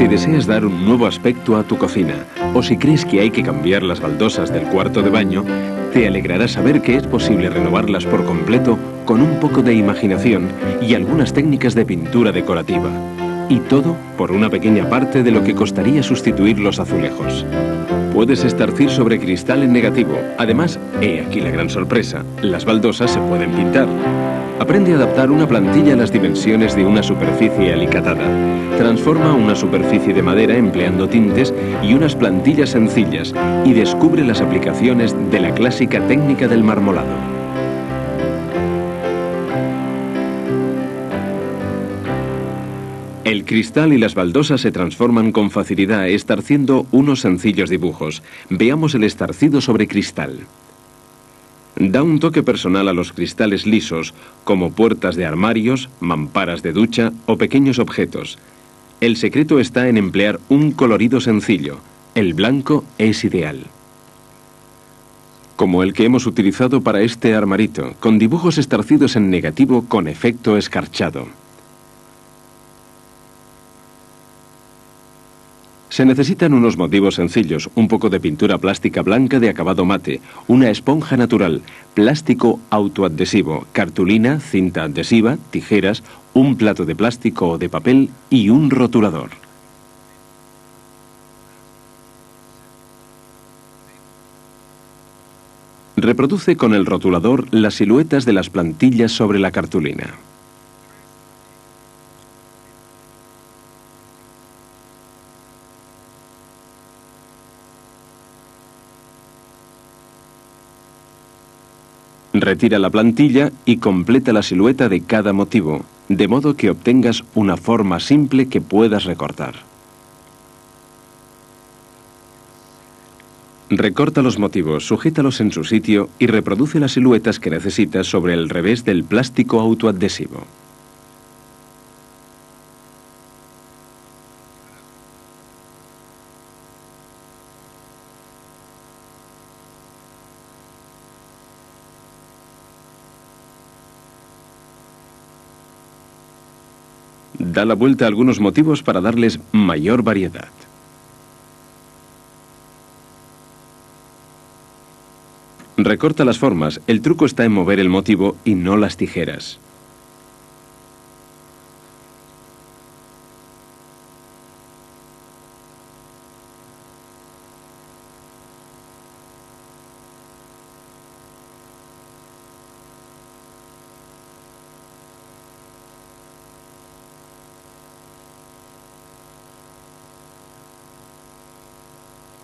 Si deseas dar un nuevo aspecto a tu cocina o si crees que hay que cambiar las baldosas del cuarto de baño, te alegrará saber que es posible renovarlas por completo con un poco de imaginación y algunas técnicas de pintura decorativa. Y todo por una pequeña parte de lo que costaría sustituir los azulejos. Puedes estarcir sobre cristal en negativo. Además, he aquí la gran sorpresa, las baldosas se pueden pintar. Aprende a adaptar una plantilla a las dimensiones de una superficie alicatada. Transforma una superficie de madera empleando tintes y unas plantillas sencillas y descubre las aplicaciones de la clásica técnica del marmolado. El cristal y las baldosas se transforman con facilidad estarciendo unos sencillos dibujos. Veamos el estarcido sobre cristal. Da un toque personal a los cristales lisos, como puertas de armarios, mamparas de ducha o pequeños objetos. El secreto está en emplear un colorido sencillo. El blanco es ideal. Como el que hemos utilizado para este armarito, con dibujos estarcidos en negativo con efecto escarchado. Se necesitan unos motivos sencillos, un poco de pintura plástica blanca de acabado mate, una esponja natural, plástico autoadhesivo, cartulina, cinta adhesiva, tijeras, un plato de plástico o de papel y un rotulador. Reproduce con el rotulador las siluetas de las plantillas sobre la cartulina. Retira la plantilla y completa la silueta de cada motivo, de modo que obtengas una forma simple que puedas recortar. Recorta los motivos, sujétalos en su sitio y reproduce las siluetas que necesitas sobre el revés del plástico autoadhesivo. Da la vuelta a algunos motivos para darles mayor variedad. Recorta las formas, el truco está en mover el motivo y no las tijeras.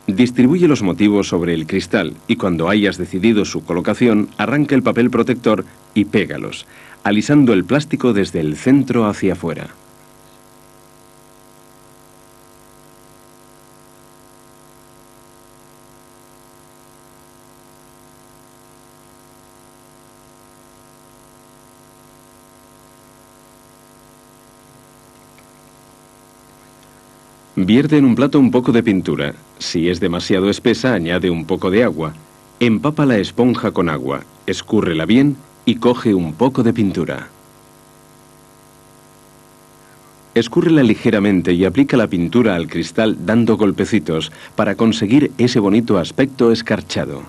Distribuye los motivos sobre el cristal y cuando hayas decidido su colocación, arranca el papel protector y pégalos, alisando el plástico desde el centro hacia afuera. Vierte en un plato un poco de pintura. Si es demasiado espesa, añade un poco de agua. Empapa la esponja con agua, escúrrela bien y coge un poco de pintura. Escúrrela ligeramente y aplica la pintura al cristal dando golpecitos para conseguir ese bonito aspecto escarchado.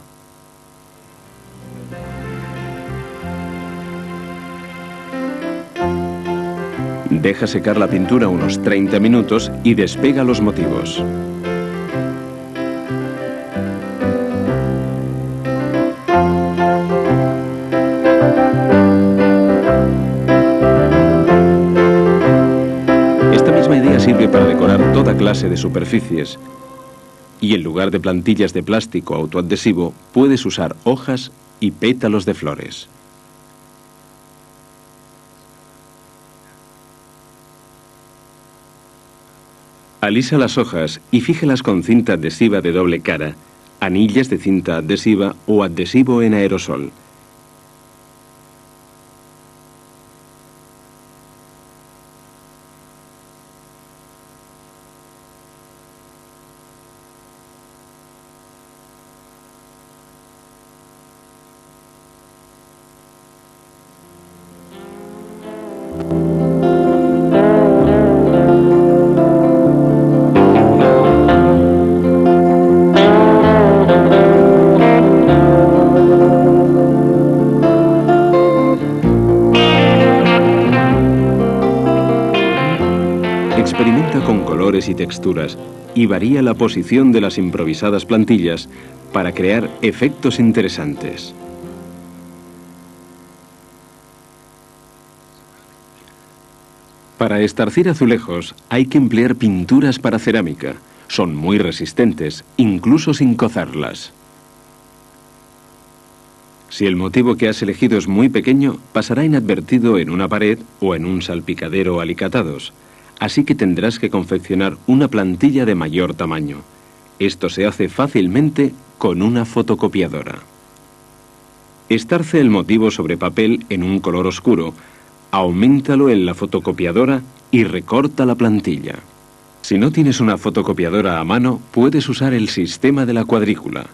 Deja secar la pintura unos 30 minutos y despega los motivos. Esta misma idea sirve para decorar toda clase de superficies. Y en lugar de plantillas de plástico autoadhesivo, puedes usar hojas y pétalos de flores. Alisa las hojas y fíjalas con cinta adhesiva de doble cara, anillas de cinta adhesiva o adhesivo en aerosol. Experimenta con colores y texturas y varía la posición de las improvisadas plantillas para crear efectos interesantes. Para estarcir azulejos hay que emplear pinturas para cerámica. Son muy resistentes, incluso sin cocerlas. Si el motivo que has elegido es muy pequeño, pasará inadvertido en una pared o en un salpicadero alicatados. Así que tendrás que confeccionar una plantilla de mayor tamaño. Esto se hace fácilmente con una fotocopiadora. Estarce el motivo sobre papel en un color oscuro, auméntalo en la fotocopiadora y recorta la plantilla. Si no tienes una fotocopiadora a mano, puedes usar el sistema de la cuadrícula.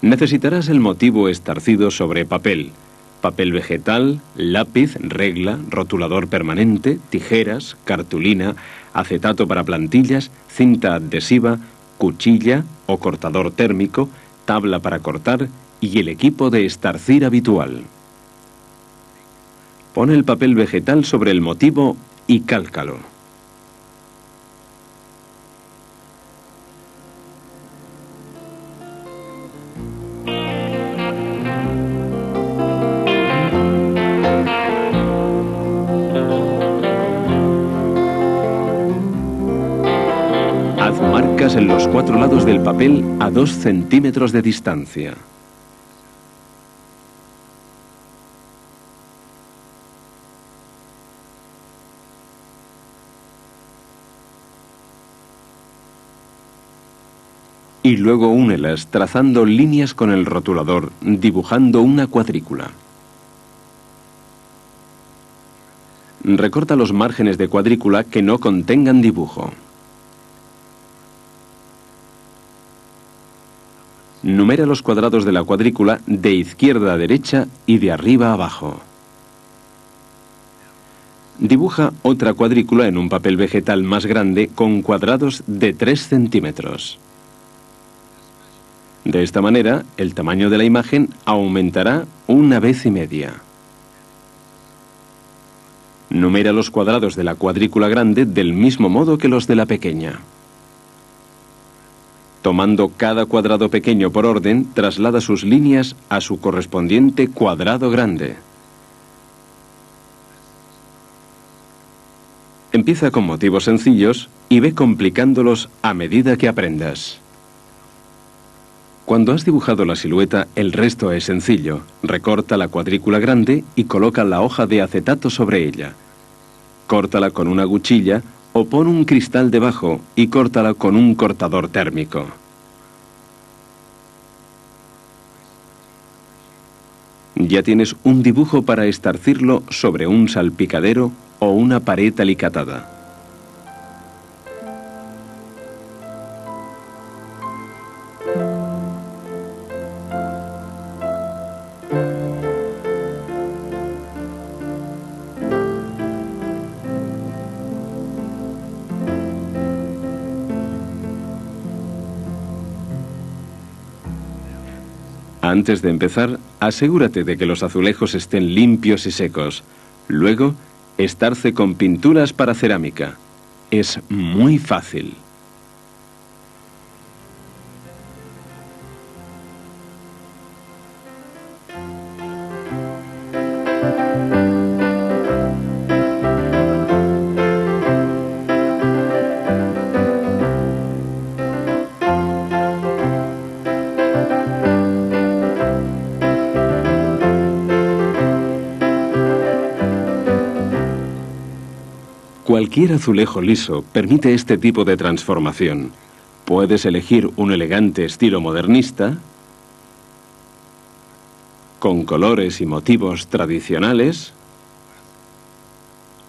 Necesitarás el motivo estarcido sobre papel, papel vegetal, lápiz, regla, rotulador permanente, tijeras, cartulina, acetato para plantillas, cinta adhesiva, cuchilla o cortador térmico, tabla para cortar y el equipo de estarcir habitual. Pon el papel vegetal sobre el motivo y cálcalo. Haz marcas en los 4 lados del papel a 2 centímetros de distancia. Y luego únelas trazando líneas con el rotulador, dibujando una cuadrícula. Recorta los márgenes de cuadrícula que no contengan dibujo. Numera los cuadrados de la cuadrícula de izquierda a derecha y de arriba a abajo. Dibuja otra cuadrícula en un papel vegetal más grande con cuadrados de 3 centímetros. De esta manera, el tamaño de la imagen aumentará 1,5 veces. Numera los cuadrados de la cuadrícula grande del mismo modo que los de la pequeña. Tomando cada cuadrado pequeño por orden, traslada sus líneas a su correspondiente cuadrado grande. Empieza con motivos sencillos y ve complicándolos a medida que aprendas. Cuando has dibujado la silueta, el resto es sencillo. Recorta la cuadrícula grande y coloca la hoja de acetato sobre ella. Córtala con una cuchilla o pon un cristal debajo y córtala con un cortador térmico. Ya tienes un dibujo para estarcirlo sobre un salpicadero o una pared alicatada. Antes de empezar, asegúrate de que los azulejos estén limpios y secos. Luego, estarce con pinturas para cerámica. Es muy fácil. Cualquier azulejo liso permite este tipo de transformación. Puedes elegir un elegante estilo modernista, con colores y motivos tradicionales,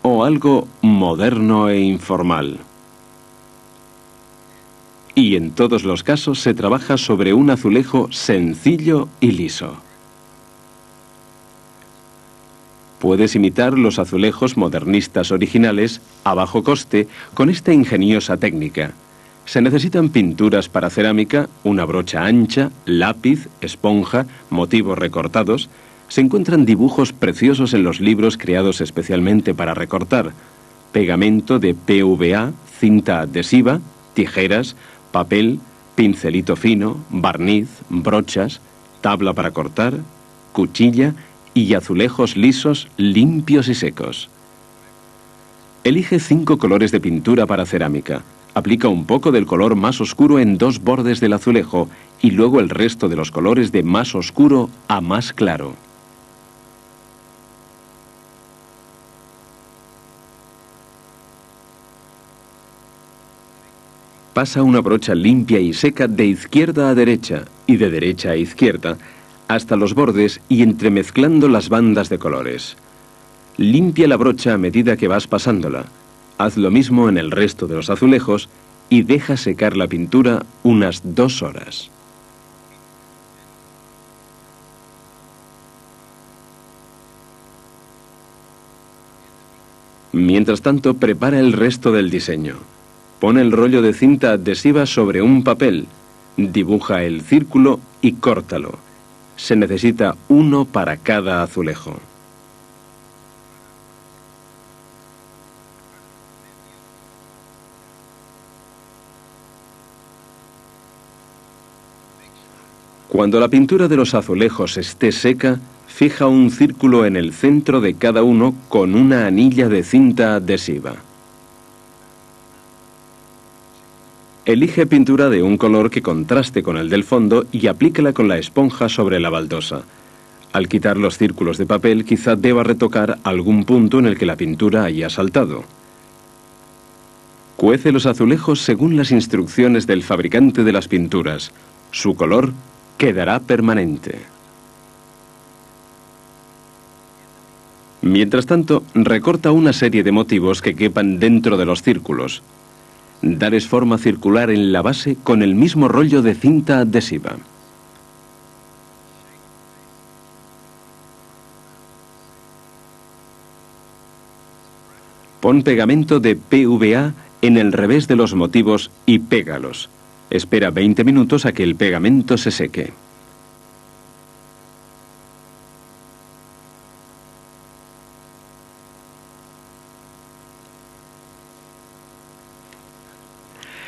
o algo moderno e informal. Y en todos los casos se trabaja sobre un azulejo sencillo y liso. Puedes imitar los azulejos modernistas originales a bajo coste con esta ingeniosa técnica. Se necesitan pinturas para cerámica, una brocha ancha, lápiz, esponja, motivos recortados. Se encuentran dibujos preciosos en los libros creados especialmente para recortar, pegamento de PVA, cinta adhesiva, tijeras, papel, pincelito fino, barniz, brochas, tabla para cortar, cuchilla y azulejos lisos, limpios y secos. Elige 5 colores de pintura para cerámica. Aplica un poco del color más oscuro en 2 bordes del azulejo y luego el resto de los colores de más oscuro a más claro. Pasa una brocha limpia y seca de izquierda a derecha y de derecha a izquierda hasta los bordes y entremezclando las bandas de colores. Limpia la brocha a medida que vas pasándola. Haz lo mismo en el resto de los azulejos y deja secar la pintura unas 2 horas. Mientras tanto, prepara el resto del diseño. Pon el rollo de cinta adhesiva sobre un papel, dibuja el círculo y córtalo. Se necesita uno para cada azulejo. Cuando la pintura de los azulejos esté seca, fija un círculo en el centro de cada uno con una anilla de cinta adhesiva. Elige pintura de un color que contraste con el del fondo y aplícala con la esponja sobre la baldosa. Al quitar los círculos de papel, quizá deba retocar algún punto en el que la pintura haya saltado. Cuece los azulejos según las instrucciones del fabricante de las pinturas. Su color quedará permanente. Mientras tanto, recorta una serie de motivos que quepan dentro de los círculos. Dales forma circular en la base con el mismo rollo de cinta adhesiva. Pon pegamento de PVA en el revés de los motivos y pégalos. Espera 20 minutos a que el pegamento se seque.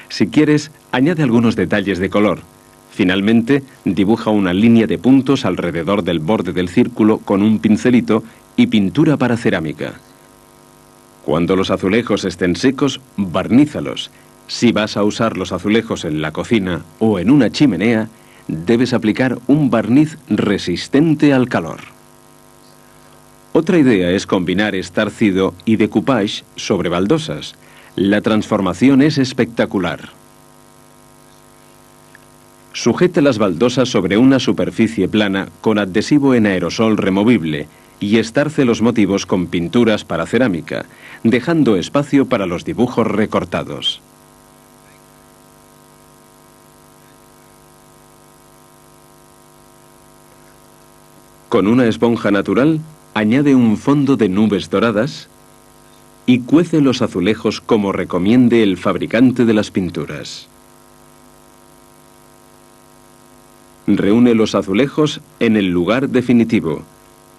Si quieres, añade algunos detalles de color. Finalmente, dibuja una línea de puntos alrededor del borde del círculo con un pincelito y pintura para cerámica. Cuando los azulejos estén secos, barnízalos. Si vas a usar los azulejos en la cocina o en una chimenea, debes aplicar un barniz resistente al calor. Otra idea es combinar estarcido y decoupage sobre baldosas. La transformación es espectacular. Sujeta las baldosas sobre una superficie plana con adhesivo en aerosol removible y estarce los motivos con pinturas para cerámica, dejando espacio para los dibujos recortados. Con una esponja natural, añade un fondo de nubes doradas y cuece los azulejos como recomiende el fabricante de las pinturas. Reúne los azulejos en el lugar definitivo,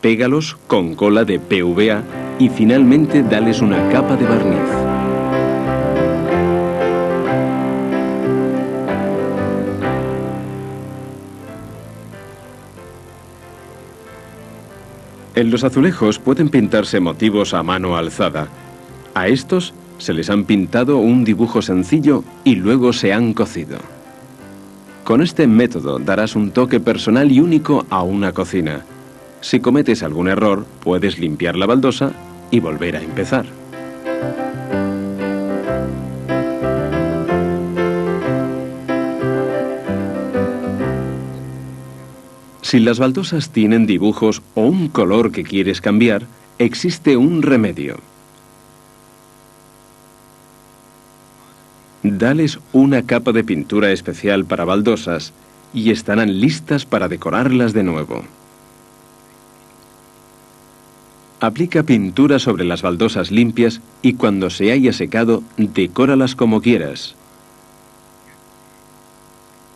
pégalos con cola de PVA y finalmente dales una capa de barniz. En los azulejos pueden pintarse motivos a mano alzada. A estos se les han pintado un dibujo sencillo y luego se han cocido. Con este método darás un toque personal y único a una cocina. Si cometes algún error, puedes limpiar la baldosa y volver a empezar. Si las baldosas tienen dibujos o un color que quieres cambiar, existe un remedio. Dales una capa de pintura especial para baldosas y estarán listas para decorarlas de nuevo. Aplica pintura sobre las baldosas limpias y cuando se haya secado, decóralas como quieras.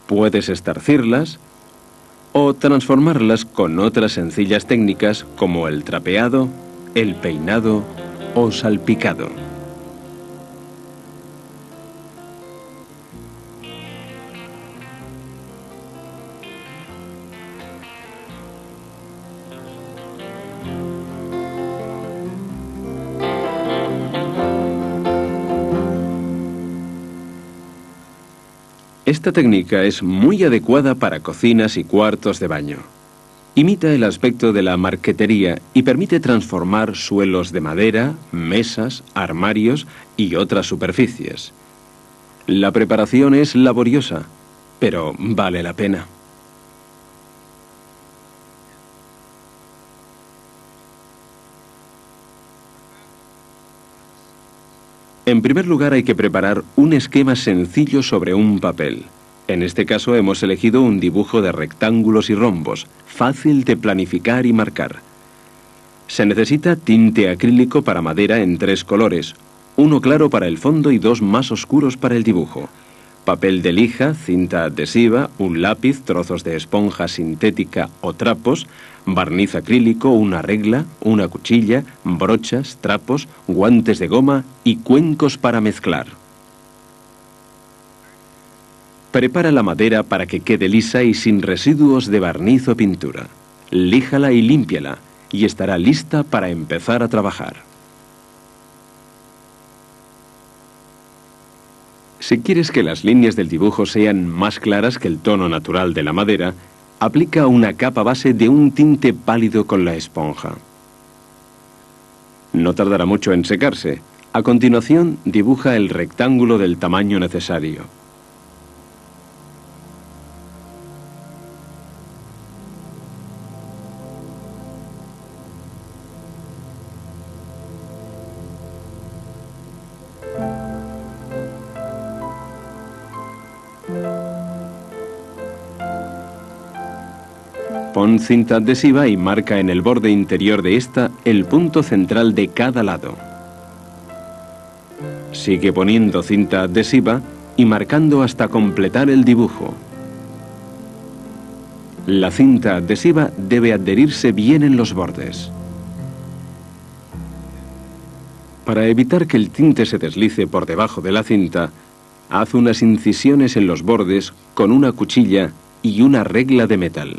Puedes estarcirlas o transformarlas con otras sencillas técnicas como el trapeado, el peinado o salpicado. Esta técnica es muy adecuada para cocinas y cuartos de baño. Imita el aspecto de la marquetería y permite transformar suelos de madera, mesas, armarios y otras superficies. La preparación es laboriosa, pero vale la pena. En primer lugar hay que preparar un esquema sencillo sobre un papel. En este caso hemos elegido un dibujo de rectángulos y rombos, fácil de planificar y marcar. Se necesita tinte acrílico para madera en 3 colores, uno claro para el fondo y 2 más oscuros para el dibujo. Papel de lija, cinta adhesiva, un lápiz, trozos de esponja sintética o trapos, barniz acrílico, una regla, una cuchilla, brochas, trapos, guantes de goma y cuencos para mezclar. Prepara la madera para que quede lisa y sin residuos de barniz o pintura. Líjala y límpiala, y estará lista para empezar a trabajar. Si quieres que las líneas del dibujo sean más claras que el tono natural de la madera, aplica una capa base de un tinte pálido con la esponja. No tardará mucho en secarse. A continuación, dibuja el rectángulo del tamaño necesario. Pon cinta adhesiva y marca en el borde interior de esta el punto central de cada lado. Sigue poniendo cinta adhesiva y marcando hasta completar el dibujo. La cinta adhesiva debe adherirse bien en los bordes. Para evitar que el tinte se deslice por debajo de la cinta, haz unas incisiones en los bordes con una cuchilla y una regla de metal.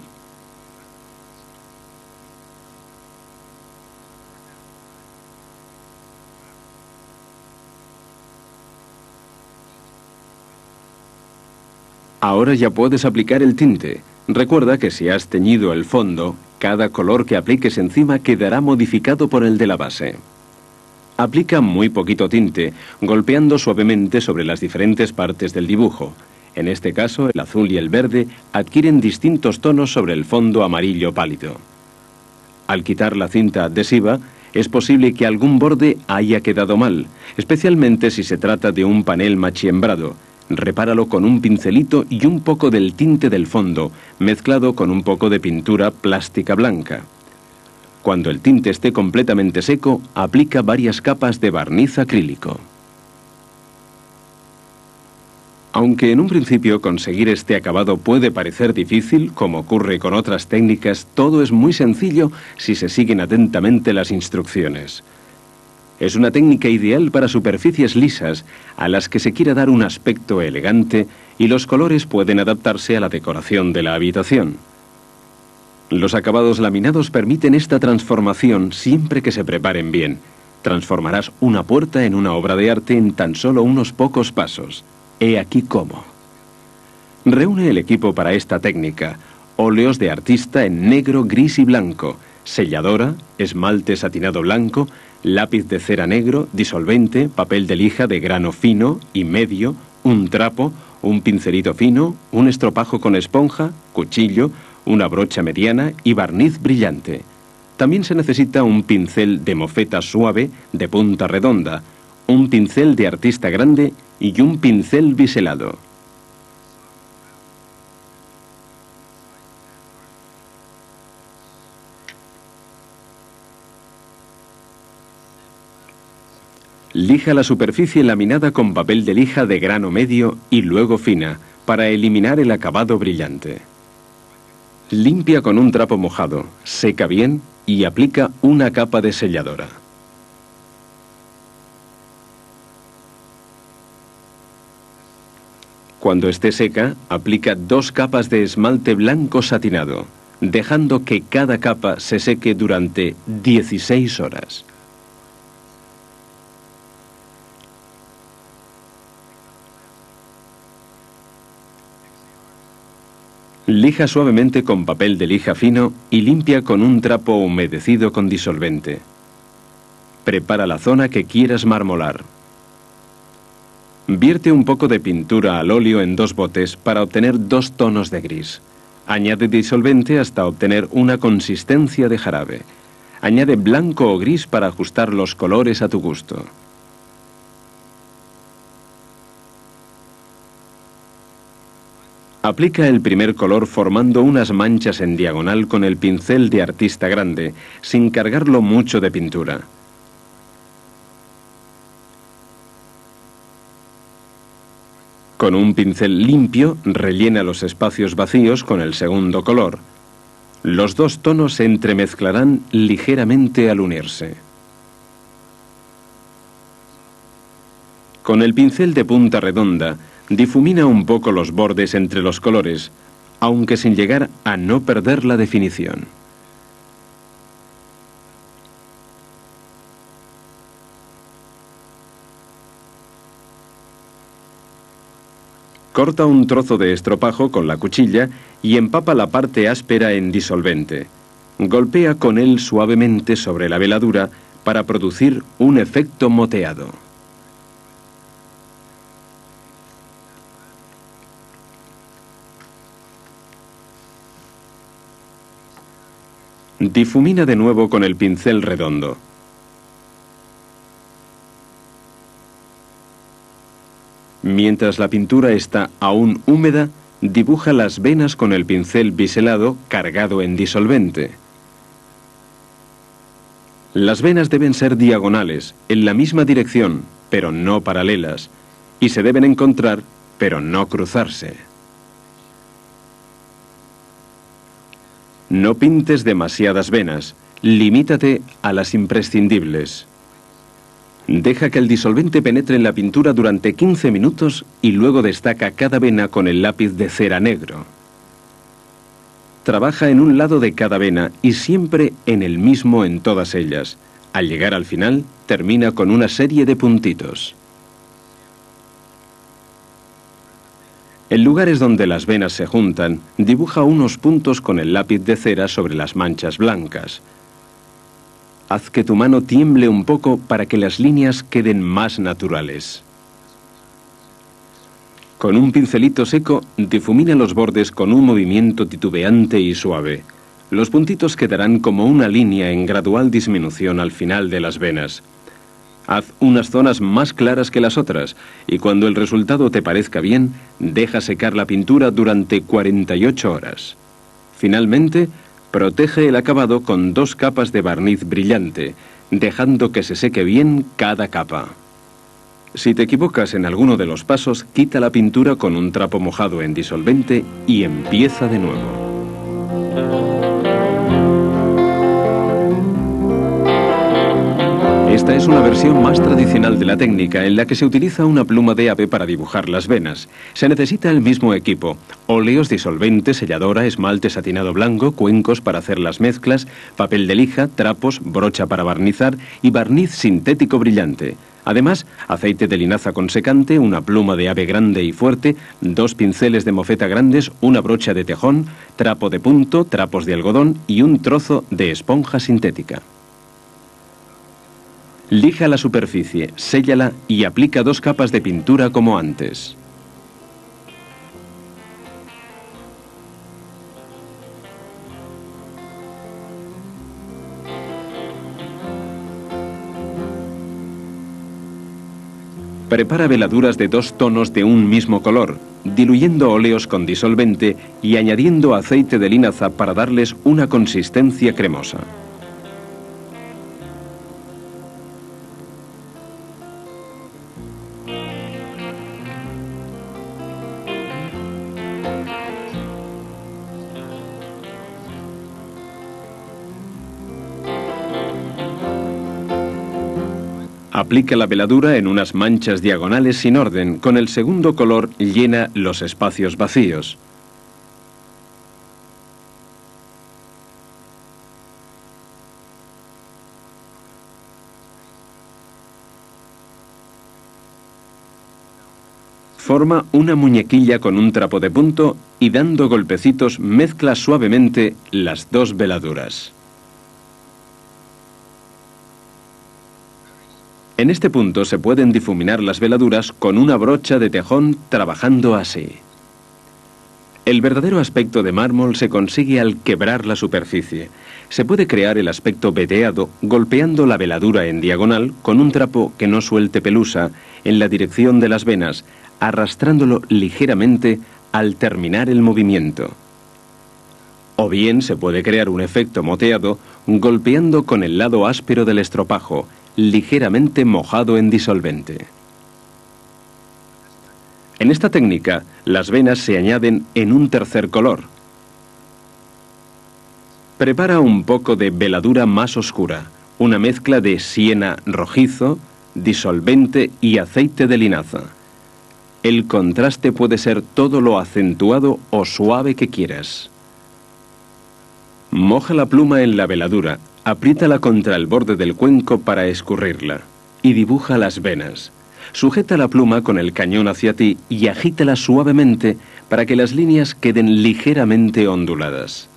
Ahora ya puedes aplicar el tinte. Recuerda que si has teñido el fondo, cada color que apliques encima quedará modificado por el de la base. Aplica muy poquito tinte, golpeando suavemente sobre las diferentes partes del dibujo. En este caso, el azul y el verde adquieren distintos tonos sobre el fondo amarillo pálido. Al quitar la cinta adhesiva, es posible que algún borde haya quedado mal, especialmente si se trata de un panel machiembrado. Repáralo con un pincelito y un poco del tinte del fondo, mezclado con un poco de pintura plástica blanca. Cuando el tinte esté completamente seco, aplica varias capas de barniz acrílico. Aunque en un principio conseguir este acabado puede parecer difícil, como ocurre con otras técnicas, todo es muy sencillo si se siguen atentamente las instrucciones. Es una técnica ideal para superficies lisas, a las que se quiera dar un aspecto elegante, y los colores pueden adaptarse a la decoración de la habitación. Los acabados laminados permiten esta transformación siempre que se preparen bien. Transformarás una puerta en una obra de arte en tan solo unos pocos pasos. He aquí cómo. Reúne el equipo para esta técnica: óleos de artista en negro, gris y blanco, selladora, esmalte satinado blanco, lápiz de cera negro, disolvente, papel de lija de grano fino y medio, un trapo, un pincelito fino, un estropajo con esponja, cuchillo, una brocha mediana y barniz brillante. También se necesita un pincel de mofeta suave de punta redonda, un pincel de artista grande y un pincel biselado. Lija la superficie laminada con papel de lija de grano medio y luego fina, para eliminar el acabado brillante. Limpia con un trapo mojado, seca bien y aplica una capa de selladora. Cuando esté seca, aplica 2 capas de esmalte blanco satinado, dejando que cada capa se seque durante 16 horas. Lija suavemente con papel de lija fino y limpia con un trapo humedecido con disolvente. Prepara la zona que quieras marmolar. Vierte un poco de pintura al óleo en 2 botes para obtener 2 tonos de gris. Añade disolvente hasta obtener una consistencia de jarabe. Añade blanco o gris para ajustar los colores a tu gusto. Aplica el primer color formando unas manchas en diagonal con el pincel de artista grande, sin cargarlo mucho de pintura. Con un pincel limpio, rellena los espacios vacíos con el segundo color. Los 2 tonos se entremezclarán ligeramente al unirse. Con el pincel de punta redonda, difumina un poco los bordes entre los colores, aunque sin llegar a no perder la definición. Corta un trozo de estropajo con la cuchilla y empapa la parte áspera en disolvente. Golpea con él suavemente sobre la veladura para producir un efecto moteado. Difumina de nuevo con el pincel redondo. Mientras la pintura está aún húmeda, dibuja las venas con el pincel biselado cargado en disolvente. Las venas deben ser diagonales, en la misma dirección, pero no paralelas, y se deben encontrar, pero no cruzarse. No pintes demasiadas venas, limítate a las imprescindibles. Deja que el disolvente penetre en la pintura durante 15 minutos y luego destaca cada vena con el lápiz de cera negro. Trabaja en un lado de cada vena y siempre en el mismo en todas ellas. Al llegar al final, termina con una serie de puntitos. En lugares donde las venas se juntan, dibuja unos puntos con el lápiz de cera sobre las manchas blancas. Haz que tu mano tiemble un poco para que las líneas queden más naturales. Con un pincelito seco, difumina los bordes con un movimiento titubeante y suave. Los puntitos quedarán como una línea en gradual disminución al final de las venas. Haz unas zonas más claras que las otras y cuando el resultado te parezca bien, deja secar la pintura durante 48 horas. Finalmente, protege el acabado con 2 capas de barniz brillante, dejando que se seque bien cada capa. Si te equivocas en alguno de los pasos, quita la pintura con un trapo mojado en disolvente y empieza de nuevo. Esta es una versión más tradicional de la técnica en la que se utiliza una pluma de ave para dibujar las venas. Se necesita el mismo equipo: óleos, disolvente, selladora, esmalte satinado blanco, cuencos para hacer las mezclas, papel de lija, trapos, brocha para barnizar y barniz sintético brillante. Además, aceite de linaza con secante, una pluma de ave grande y fuerte, 2 pinceles de mofeta grandes, una brocha de tejón, trapo de punto, trapos de algodón y un trozo de esponja sintética. Lija la superficie, séllala y aplica 2 capas de pintura como antes. Prepara veladuras de 2 tonos de un mismo color, diluyendo óleos con disolvente y añadiendo aceite de linaza para darles una consistencia cremosa. Aplica la veladura en unas manchas diagonales sin orden. Con el segundo color llena los espacios vacíos. Forma una muñequilla con un trapo de punto y dando golpecitos mezcla suavemente las dos veladuras. En este punto se pueden difuminar las veladuras con una brocha de tejón trabajando así. El verdadero aspecto de mármol se consigue al quebrar la superficie. Se puede crear el aspecto veteado golpeando la veladura en diagonal con un trapo que no suelte pelusa en la dirección de las venas, arrastrándolo ligeramente al terminar el movimiento. O bien se puede crear un efecto moteado golpeando con el lado áspero del estropajo, ligeramente mojado en disolvente. En esta técnica, las venas se añaden en un tercer color. Prepara un poco de veladura más oscura, una mezcla de siena rojizo, disolvente y aceite de linaza. El contraste puede ser todo lo acentuado o suave que quieras. Moja la pluma en la veladura, apriétala contra el borde del cuenco para escurrirla y dibuja las venas. Sujeta la pluma con el cañón hacia ti y agítala suavemente para que las líneas queden ligeramente onduladas.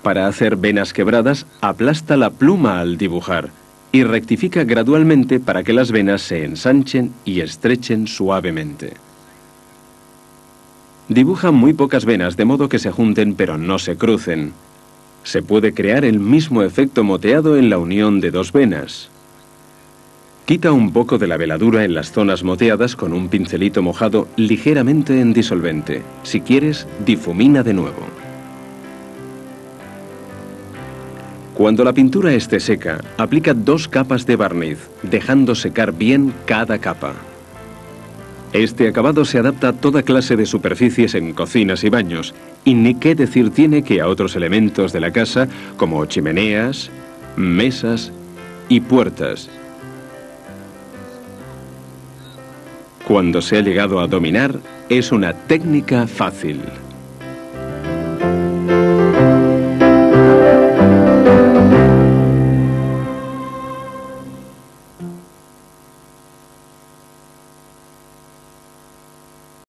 Para hacer venas quebradas, aplasta la pluma al dibujar y rectifica gradualmente para que las venas se ensanchen y estrechen suavemente. Dibuja muy pocas venas de modo que se junten pero no se crucen. Se puede crear el mismo efecto moteado en la unión de dos venas. Quita un poco de la veladura en las zonas moteadas con un pincelito mojado ligeramente en disolvente. Si quieres, difumina de nuevo. Cuando la pintura esté seca, aplica 2 capas de barniz, dejando secar bien cada capa. Este acabado se adapta a toda clase de superficies en cocinas y baños, y ni qué decir tiene que a otros elementos de la casa, como chimeneas, mesas y puertas. Cuando se ha llegado a dominar, es una técnica fácil.